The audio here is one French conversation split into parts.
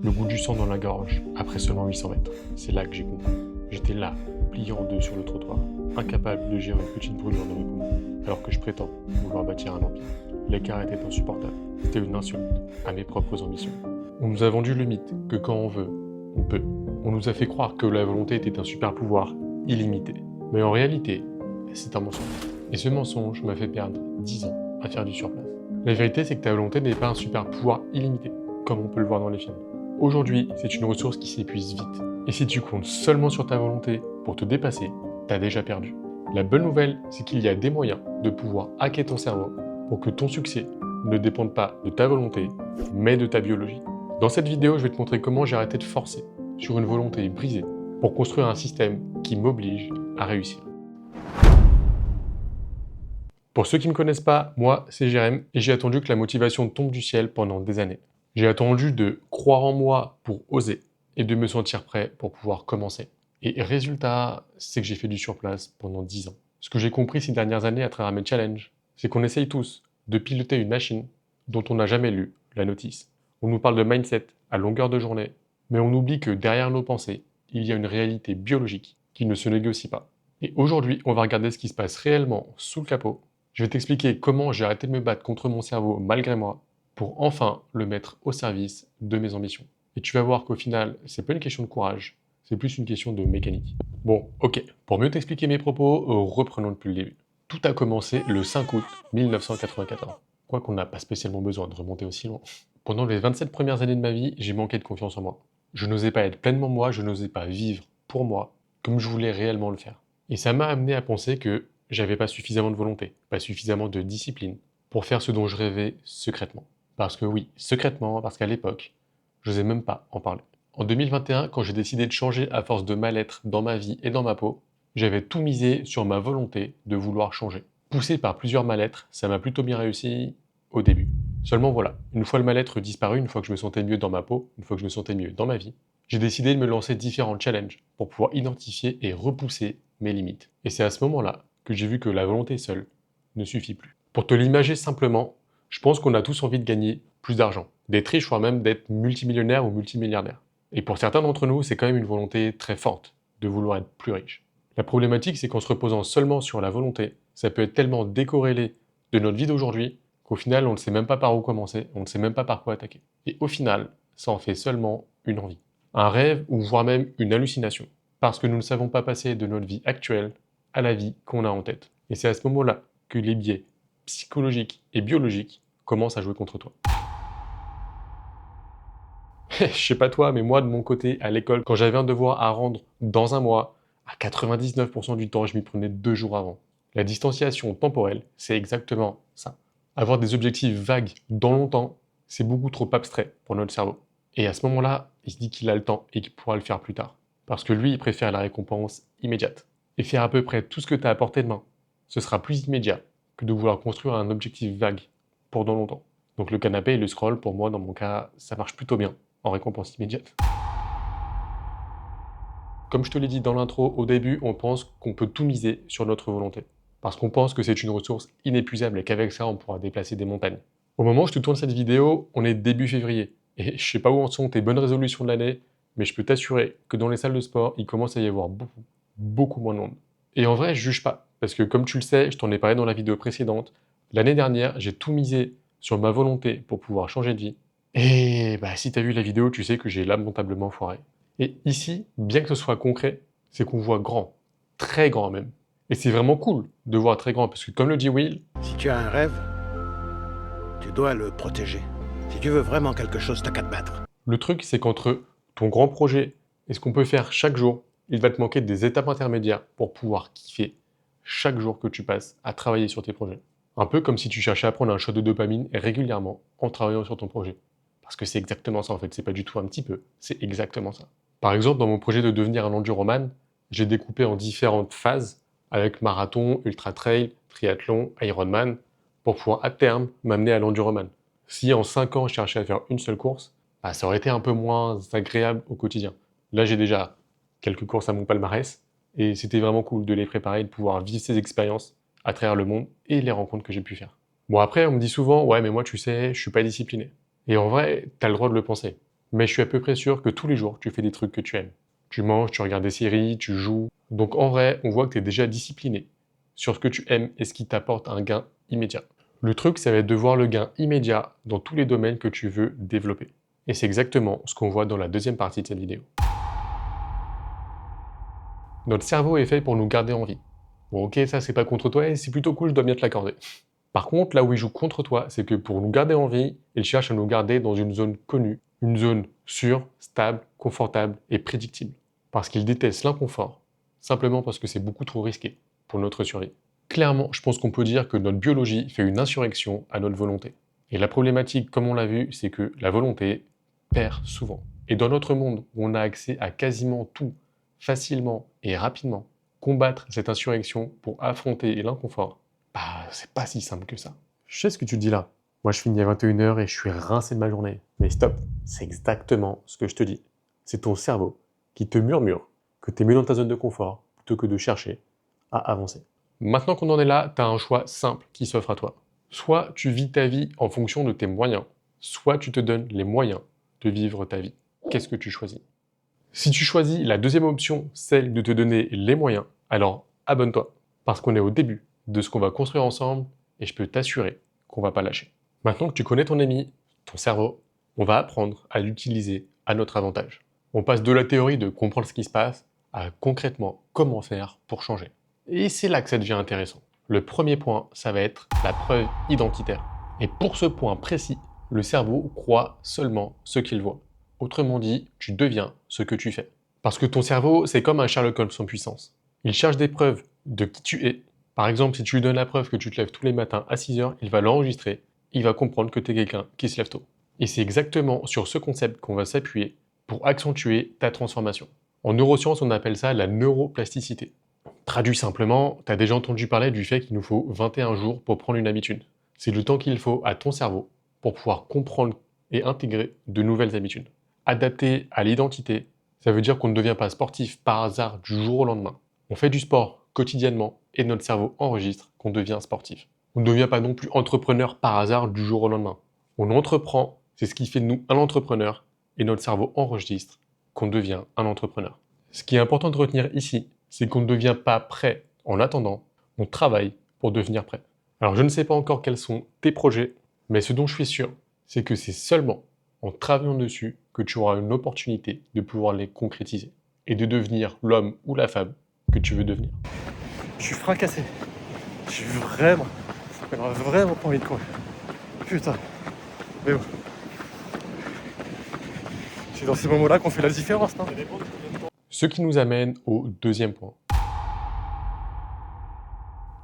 Le goût du sang dans la gorge, après seulement 800 mètres. C'est là que j'ai compris. J'étais là, plié en deux sur le trottoir, incapable de gérer une petite brûlure dans mes poumons, alors que je prétends vouloir bâtir un empire. L'écart était insupportable. C'était une insulte à mes propres ambitions. On nous a vendu le mythe que quand on veut, on peut. On nous a fait croire que la volonté était un super pouvoir illimité. Mais en réalité, c'est un mensonge. Et ce mensonge m'a fait perdre 10 ans à faire du surplace. La vérité, c'est que ta volonté n'est pas un super pouvoir illimité, comme on peut le voir dans les films. Aujourd'hui, c'est une ressource qui s'épuise vite. Et si tu comptes seulement sur ta volonté pour te dépasser, t'as déjà perdu. La bonne nouvelle, c'est qu'il y a des moyens de pouvoir hacker ton cerveau pour que ton succès ne dépende pas de ta volonté, mais de ta biologie. Dans cette vidéo, je vais te montrer comment j'ai arrêté de forcer sur une volonté brisée pour construire un système qui m'oblige à réussir. Pour ceux qui ne me connaissent pas, moi, c'est Jérém et j'ai attendu que la motivation tombe du ciel pendant des années. J'ai attendu de croire en moi pour oser et de me sentir prêt pour pouvoir commencer. Et résultat, c'est que j'ai fait du surplace pendant 10 ans. Ce que j'ai compris ces dernières années à travers mes challenges, c'est qu'on essaye tous de piloter une machine dont on n'a jamais lu la notice. On nous parle de mindset à longueur de journée, mais on oublie que derrière nos pensées, il y a une réalité biologique qui ne se négocie pas. Et aujourd'hui, on va regarder ce qui se passe réellement sous le capot. Je vais t'expliquer comment j'ai arrêté de me battre contre mon cerveau malgré moi pour enfin le mettre au service de mes ambitions. Et tu vas voir qu'au final, c'est pas une question de courage, c'est plus une question de mécanique. Bon, ok, pour mieux t'expliquer mes propos, reprenons depuis le début. Tout a commencé le 5 août 1994. Quoi qu'on n'a pas spécialement besoin de remonter aussi loin. Pendant les 27 premières années de ma vie, j'ai manqué de confiance en moi. Je n'osais pas être pleinement moi, je n'osais pas vivre pour moi comme je voulais réellement le faire. Et ça m'a amené à penser que j'avais pas suffisamment de volonté, pas suffisamment de discipline pour faire ce dont je rêvais secrètement. Parce que oui, secrètement, parce qu'à l'époque, je n'osais même pas en parler. En 2021, quand j'ai décidé de changer à force de mal-être dans ma vie et dans ma peau, j'avais tout misé sur ma volonté de vouloir changer. Poussé par plusieurs mal-être, ça m'a plutôt bien réussi au début. Seulement voilà, une fois le mal-être disparu, une fois que je me sentais mieux dans ma peau, une fois que je me sentais mieux dans ma vie, j'ai décidé de me lancer différents challenges pour pouvoir identifier et repousser mes limites. Et c'est à ce moment-là que j'ai vu que la volonté seule ne suffit plus. Pour te l'imager simplement, je pense qu'on a tous envie de gagner plus d'argent, d'être riche, voire même d'être multimillionnaire ou multimilliardaire. Et pour certains d'entre nous, c'est quand même une volonté très forte de vouloir être plus riche. La problématique, c'est qu'en se reposant seulement sur la volonté, ça peut être tellement décorrélé de notre vie d'aujourd'hui qu'au final, on ne sait même pas par où commencer, on ne sait même pas par quoi attaquer. Et au final, ça en fait seulement une envie. Un rêve ou voire même une hallucination. Parce que nous ne savons pas passer de notre vie actuelle à la vie qu'on a en tête. Et c'est à ce moment-là que les biais psychologiques et biologiques commencent à jouer contre toi. Je sais pas toi, mais moi de mon côté, à l'école, quand j'avais un devoir à rendre dans un mois, à 99% du temps, je m'y prenais 2 jours avant. La distanciation temporelle, c'est exactement ça. Avoir des objectifs vagues dans longtemps, c'est beaucoup trop abstrait pour notre cerveau. Et à ce moment-là, il se dit qu'il a le temps et qu'il pourra le faire plus tard. Parce que lui, il préfère la récompense immédiate. Et faire à peu près tout ce que tu as à portée de main, ce sera plus immédiat que de vouloir construire un objectif vague pour dans longtemps. Donc le canapé et le scroll, pour moi, dans mon cas, ça marche plutôt bien en récompense immédiate. Comme je te l'ai dit dans l'intro, au début, on pense qu'on peut tout miser sur notre volonté. Parce qu'on pense que c'est une ressource inépuisable et qu'avec ça, on pourra déplacer des montagnes. Au moment où je te tourne cette vidéo, on est début février. Et je sais pas où en sont tes bonnes résolutions de l'année, mais je peux t'assurer que dans les salles de sport, il commence à y avoir beaucoup moins de monde. Et en vrai, je juge pas. Parce que comme tu le sais, je t'en ai parlé dans la vidéo précédente, l'année dernière, j'ai tout misé sur ma volonté pour pouvoir changer de vie. Et bah, si tu as vu la vidéo, tu sais que j'ai lamentablement foiré. Et ici, bien que ce soit concret, c'est qu'on voit grand, très grand même. Et c'est vraiment cool de voir très grand, parce que comme le dit Will, Si tu as un rêve, tu dois le protéger. Si tu veux vraiment quelque chose, t'as qu'à te battre. le truc c'est qu'entre ton grand projet et ce qu'on peut faire chaque jour, il va te manquer des étapes intermédiaires pour pouvoir kiffer chaque jour que tu passes à travailler sur tes projets. Un peu comme si tu cherchais à prendre un shot de dopamine régulièrement en travaillant sur ton projet. Parce que c'est exactement ça en fait, c'est pas du tout un petit peu, c'est exactement ça. Par exemple, dans mon projet de devenir un enduroman, j'ai découpé en différentes phases avec marathon, ultra trail, triathlon, Ironman, pour pouvoir à terme m'amener à l'enduroman. Si en 5 ans je cherchais à faire une seule course, bah, ça aurait été un peu moins agréable au quotidien. Là j'ai déjà quelques courses à mon palmarès, et c'était vraiment cool de les préparer et de pouvoir vivre ces expériences à travers le monde et les rencontres que j'ai pu faire. Bon après on me dit souvent, ouais mais moi tu sais, je suis pas discipliné. Et en vrai, t'as le droit de le penser. mais je suis à peu près sûr que tous les jours, tu fais des trucs que tu aimes. Tu manges, tu regardes des séries, tu joues. Donc en vrai, on voit que tu es déjà discipliné sur ce que tu aimes et ce qui t'apporte un gain immédiat. Le truc, ça va être de voir le gain immédiat dans tous les domaines que tu veux développer. Et c'est exactement ce qu'on voit dans la deuxième partie de cette vidéo. Notre cerveau est fait pour nous garder en vie. Bon ok, ça c'est pas contre toi et c'est plutôt cool, je dois bien te l'accorder. Par contre, là où il joue contre toi, c'est que pour nous garder en vie, il cherche à nous garder dans une zone connue, une zone sûre, stable, confortable et prédictible. Parce qu'il déteste l'inconfort, simplement parce que c'est beaucoup trop risqué pour notre survie. Clairement, je pense qu'on peut dire que notre biologie fait une insurrection à notre volonté. Et la problématique, comme on l'a vu, c'est que la volonté perd souvent. Et dans notre monde où on a accès à quasiment tout, facilement et rapidement, combattre cette insurrection pour affronter l'inconfort, bah, c'est pas si simple que ça. Je sais ce que tu dis là. Moi, je finis à 21h et je suis rincé de ma journée. Mais stop, c'est exactement ce que je te dis. C'est ton cerveau qui te murmure que tu es mieux dans ta zone de confort plutôt que de chercher à avancer. Maintenant qu'on en est là, tu as un choix simple qui s'offre à toi. Soit tu vis ta vie en fonction de tes moyens, soit tu te donnes les moyens de vivre ta vie. Qu'est-ce que tu choisis? Si tu choisis la deuxième option, celle de te donner les moyens, alors abonne-toi, parce qu'on est au début de ce qu'on va construire ensemble et je peux t'assurer qu'on va pas lâcher. Maintenant que tu connais ton ami, ton cerveau, on va apprendre à l'utiliser à notre avantage. On passe de la théorie de comprendre ce qui se passe à concrètement comment faire pour changer. Et c'est là que ça devient intéressant. Le premier point, ça va être la preuve identitaire. Et pour ce point précis, le cerveau croit seulement ce qu'il voit. Autrement dit, tu deviens ce que tu fais. Parce que ton cerveau, c'est comme un Sherlock Holmes en puissance. Il cherche des preuves de qui tu es. Par exemple, si tu lui donnes la preuve que tu te lèves tous les matins à 6 heures, il va l'enregistrer. Il va comprendre que tu es quelqu'un qui se lève tôt. Et c'est exactement sur ce concept qu'on va s'appuyer pour accentuer ta transformation. En neurosciences, on appelle ça la neuroplasticité. Traduit simplement, tu as déjà entendu parler du fait qu'il nous faut 21 jours pour prendre une habitude. C'est le temps qu'il faut à ton cerveau pour pouvoir comprendre et intégrer de nouvelles habitudes. Adapté à l'identité, ça veut dire qu'on ne devient pas sportif par hasard du jour au lendemain. On fait du sport quotidiennement et notre cerveau enregistre qu'on devient sportif. On ne devient pas non plus entrepreneur par hasard du jour au lendemain. On entreprend, c'est ce qui fait de nous un entrepreneur et notre cerveau enregistre qu'on devient un entrepreneur. Ce qui est important de retenir ici, c'est qu'on ne devient pas prêt en attendant, on travaille pour devenir prêt. Alors je ne sais pas encore quels sont tes projets, mais ce dont je suis sûr, c'est que c'est seulement en travaillant dessus que tu auras une opportunité de pouvoir les concrétiser et de devenir l'homme ou la femme que tu veux devenir. Je suis fracassé. J'ai vraiment pas envie de courir. Putain. Mais bon. C'est dans ces moments-là qu'on fait la différence, non? Ce qui nous amène au deuxième point.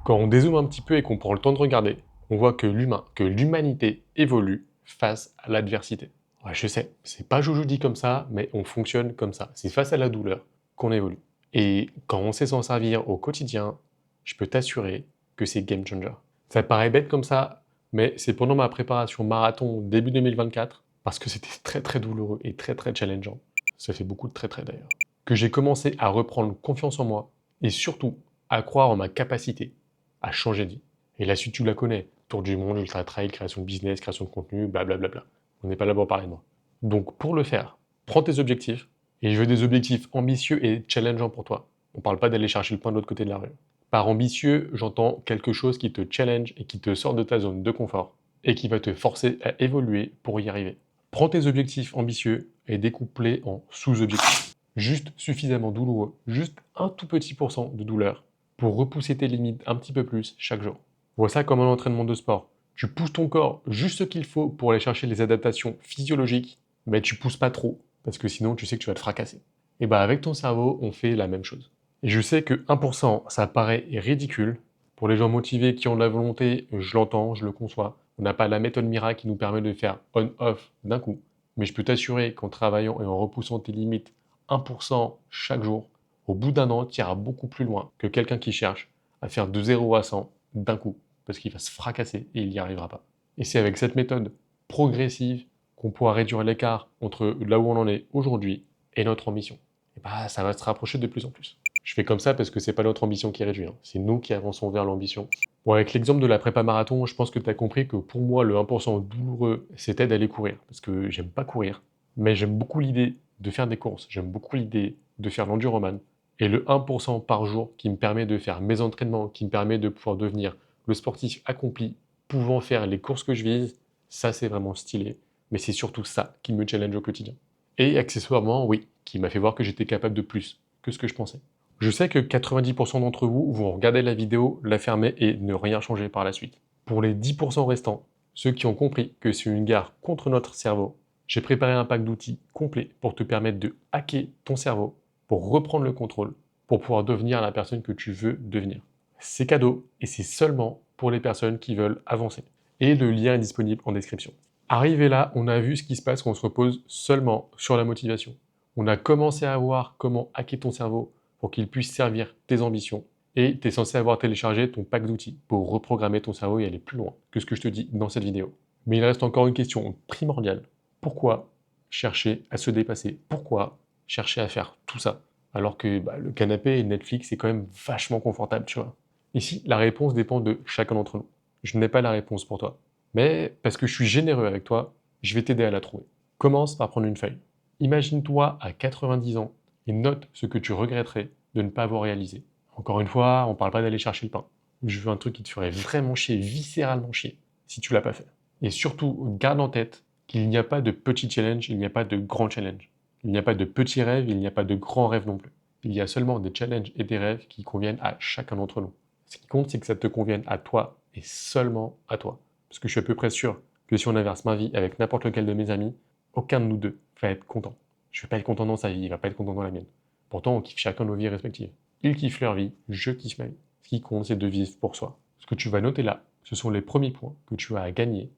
Quand on dézoome un petit peu et qu'on prend le temps de regarder, on voit que l'humanité évolue face à l'adversité. Ouais, je sais, c'est pas Jojo dit comme ça, mais on fonctionne comme ça. C'est face à la douleur qu'on évolue. Et quand on sait s'en servir au quotidien, je peux t'assurer que c'est game changer. Ça paraît bête comme ça, mais c'est pendant ma préparation marathon début 2024, parce que c'était très très douloureux et très très challengeant. Ça fait beaucoup de très très d'ailleurs. Que j'ai commencé à reprendre confiance en moi et surtout à croire en ma capacité à changer de vie. Et la suite, tu la connais. Tour du monde, ultra trail, création de business, création de contenu, blablabla. On n'est pas là pour parler de moi. Donc pour le faire, prends tes objectifs, et je veux des objectifs ambitieux et challengeants pour toi. On ne parle pas d'aller chercher le point de l'autre côté de la rue. Par ambitieux, j'entends quelque chose qui te challenge et qui te sort de ta zone de confort, et qui va te forcer à évoluer pour y arriver. Prends tes objectifs ambitieux et découpe-les en sous-objectifs. Juste suffisamment douloureux, juste un tout petit pourcent de douleur, pour repousser tes limites un petit peu plus chaque jour. Vois ça comme un entraînement de sport. Tu pousses ton corps juste ce qu'il faut pour aller chercher les adaptations physiologiques, mais tu pousses pas trop, parce que sinon tu sais que tu vas te fracasser. Et bah avec ton cerveau, on fait la même chose. Et je sais que 1%, ça paraît ridicule. Pour les gens motivés qui ont de la volonté, je l'entends, je le conçois. On n'a pas la méthode miracle qui nous permet de faire on-off d'un coup. Mais je peux t'assurer qu'en travaillant et en repoussant tes limites 1% chaque jour, au bout d'un an, tu iras beaucoup plus loin que quelqu'un qui cherche à faire de 0 à 100 d'un coup, parce qu'il va se fracasser et il n'y arrivera pas. Et c'est avec cette méthode progressive qu'on pourra réduire l'écart entre là où on en est aujourd'hui et notre ambition. Et bah, ça va se rapprocher de plus en plus. Je fais comme ça parce que c'est pas notre ambition qui est réduite, hein. C'est nous qui avançons vers l'ambition. Bon, avec l'exemple de la prépa marathon, je pense que tu as compris que pour moi, le 1% douloureux, c'était d'aller courir. Parce que j'aime pas courir. Mais j'aime beaucoup l'idée de faire des courses, j'aime beaucoup l'idée de faire l'enduroman. Et le 1% par jour qui me permet de faire mes entraînements, qui me permet de pouvoir devenir le sportif accompli, pouvant faire les courses que je vise, ça c'est vraiment stylé. Mais c'est surtout ça qui me challenge au quotidien. Et accessoirement, oui, qui m'a fait voir que j'étais capable de plus que ce que je pensais. Je sais que 90% d'entre vous vont regarder la vidéo, la fermer et ne rien changer par la suite. Pour les 10% restants, ceux qui ont compris que c'est une guerre contre notre cerveau, j'ai préparé un pack d'outils complet pour te permettre de hacker ton cerveau, pour reprendre le contrôle, pour pouvoir devenir la personne que tu veux devenir. C'est cadeau et c'est seulement pour les personnes qui veulent avancer. Et le lien est disponible en description. Arrivé là, on a vu ce qui se passe quand on se repose seulement sur la motivation. On a commencé à voir comment hacker ton cerveau pour qu'il puisse servir tes ambitions. Et tu es censé avoir téléchargé ton pack d'outils pour reprogrammer ton cerveau et aller plus loin que ce que je te dis dans cette vidéo. Mais il reste encore une question primordiale. Pourquoi chercher à se dépasser? Pourquoi chercher à faire tout ça? Alors que le canapé et Netflix, c'est quand même vachement confortable, tu vois. Ici, la réponse dépend de chacun d'entre nous. Je n'ai pas la réponse pour toi. Mais parce que je suis généreux avec toi, je vais t'aider à la trouver. Commence par prendre une feuille. Imagine-toi à 90 ans et note ce que tu regretterais de ne pas avoir réalisé. Encore une fois, on ne parle pas d'aller chercher le pain. Je veux un truc qui te ferait vraiment chier, viscéralement chier, si tu l'as pas fait. Et surtout, garde en tête qu'il n'y a pas de petit challenge, il n'y a pas de grand challenge. Il n'y a pas de petits rêves, il n'y a pas de grands rêves non plus. Il y a seulement des challenges et des rêves qui conviennent à chacun d'entre nous. Ce qui compte, c'est que ça te convienne à toi et seulement à toi. Parce que je suis à peu près sûr que si on inverse ma vie avec n'importe lequel de mes amis, aucun de nous deux va être content. Je ne vais pas être content dans sa vie, il ne va pas être content dans la mienne. Pourtant, on kiffe chacun nos vies respectives. Ils kiffent leur vie, je kiffe ma vie. Ce qui compte, c'est de vivre pour soi. Ce que tu vas noter là, ce sont les premiers points que tu as à gagner,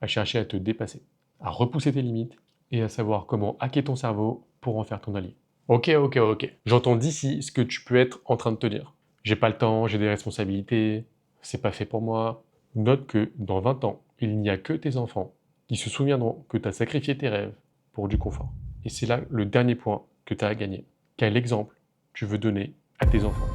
à chercher à te dépasser, à repousser tes limites et à savoir comment hacker ton cerveau pour en faire ton allié. Ok. J'entends d'ici ce que tu peux être en train de te dire. J'ai pas le temps, j'ai des responsabilités, c'est pas fait pour moi. Note que dans 20 ans, il n'y a que tes enfants qui se souviendront que tu as sacrifié tes rêves pour du confort. Et c'est là le dernier point que tu as à gagner. Quel exemple tu veux donner à tes enfants?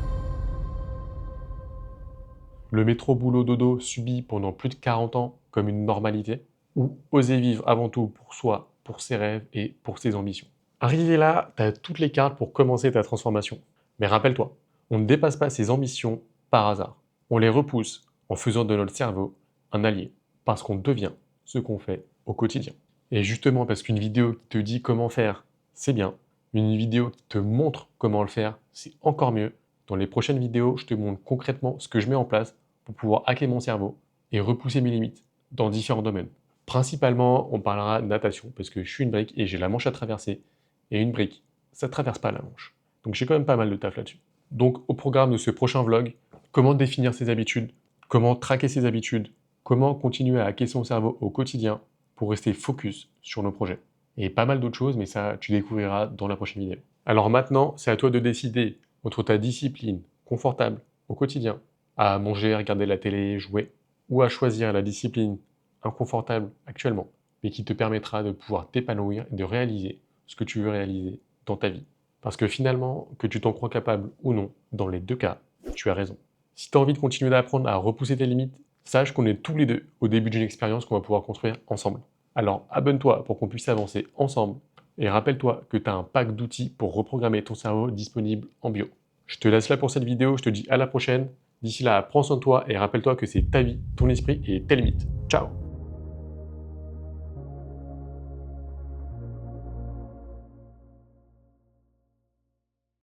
Le métro boulot dodo subi pendant plus de 40 ans comme une normalité? Ou oser vivre avant tout pour soi, pour ses rêves et pour ses ambitions? Arrivé là, tu as toutes les cartes pour commencer ta transformation. Mais rappelle-toi, on ne dépasse pas ses ambitions par hasard. On les repousse en faisant de notre cerveau un allié, parce qu'on devient ce qu'on fait au quotidien. Et justement, parce qu'une vidéo qui te dit comment faire, c'est bien. Une vidéo qui te montre comment le faire, c'est encore mieux. Dans les prochaines vidéos, je te montre concrètement ce que je mets en place pour pouvoir hacker mon cerveau et repousser mes limites dans différents domaines. Principalement, on parlera de natation, parce que je suis une brique et j'ai la Manche à traverser. Et une brique, ça ne traverse pas la Manche. Donc j'ai quand même pas mal de taf là-dessus. Donc au programme de ce prochain vlog, comment définir ses habitudes, comment traquer ses habitudes, comment continuer à hacker son cerveau au quotidien pour rester focus sur nos projets. Et pas mal d'autres choses, mais ça, tu découvriras dans la prochaine vidéo. Alors maintenant, c'est à toi de décider entre ta discipline confortable au quotidien, à manger, regarder la télé, jouer, ou à choisir la discipline inconfortable actuellement, mais qui te permettra de pouvoir t'épanouir et de réaliser ce que tu veux réaliser dans ta vie. Parce que finalement, que tu t'en crois capable ou non, dans les deux cas, tu as raison. Si tu as envie de continuer d'apprendre à repousser tes limites, sache qu'on est tous les deux au début d'une expérience qu'on va pouvoir construire ensemble. Alors abonne-toi pour qu'on puisse avancer ensemble et rappelle-toi que tu as un pack d'outils pour reprogrammer ton cerveau disponible en bio. Je te laisse là pour cette vidéo, je te dis à la prochaine. D'ici là, prends soin de toi et rappelle-toi que c'est ta vie, ton esprit et tes limites. Ciao!